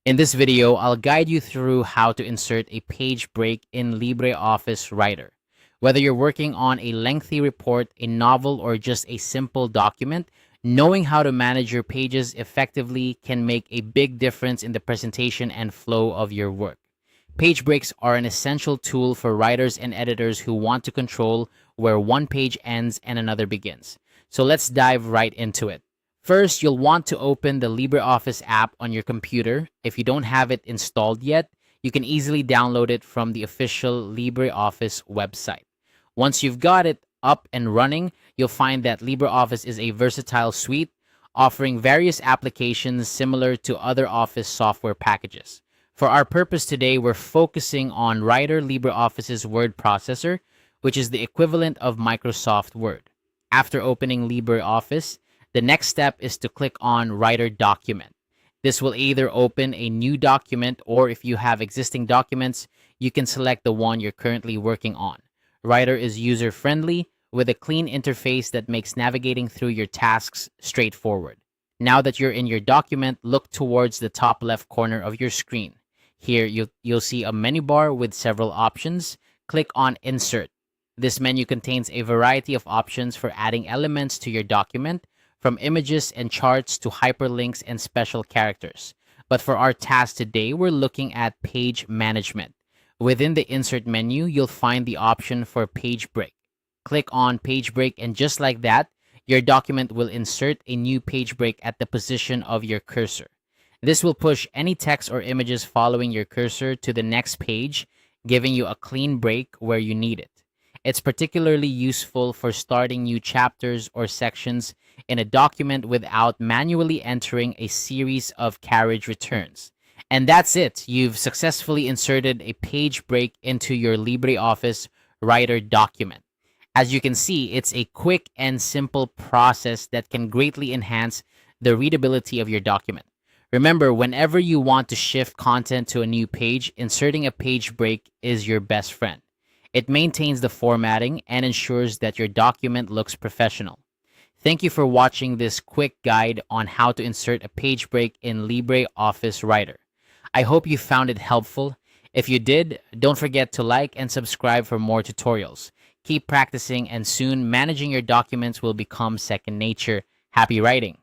In this video, I'll guide you through how to insert a page break in LibreOffice Writer. Whether you're working on a lengthy report, a novel, or just a simple document, knowing how to manage your pages effectively can make a big difference in the presentation and flow of your work. Page breaks are an essential tool for writers and editors who want to control where one page ends and another begins. So let's dive right into it. First, you'll want to open the LibreOffice app on your computer. If you don't have it installed yet, you can easily download it from the official LibreOffice website. Once you've got it up and running, you'll find that LibreOffice is a versatile suite offering various applications similar to other Office software packages. For our purpose today, we're focusing on Writer LibreOffice's word processor, which is the equivalent of Microsoft Word. After opening LibreOffice, the next step is to click on Writer Document. This will either open a new document, or if you have existing documents, you can select the one you're currently working on. Writer is user-friendly with a clean interface that makes navigating through your tasks straightforward. Now that you're in your document, look towards the top left corner of your screen. Here, you'll see a menu bar with several options. Click on Insert. This menu contains a variety of options for adding elements to your document, from images and charts to hyperlinks and special characters. But for our task today, we're looking at page management. Within the Insert menu, you'll find the option for Page Break. Click on Page Break, and just like that, your document will insert a new page break at the position of your cursor. This will push any text or images following your cursor to the next page, giving you a clean break where you need it. It's particularly useful for starting new chapters or sections in a document without manually entering a series of carriage returns. And that's it. You've successfully inserted a page break into your LibreOffice Writer document. As you can see, it's a quick and simple process that can greatly enhance the readability of your document. Remember, whenever you want to shift content to a new page, inserting a page break is your best friend. It maintains the formatting and ensures that your document looks professional. Thank you for watching this quick guide on how to insert a page break in LibreOffice Writer. I hope you found it helpful. If you did, don't forget to like and subscribe for more tutorials. Keep practicing, and soon managing your documents will become second nature. Happy writing!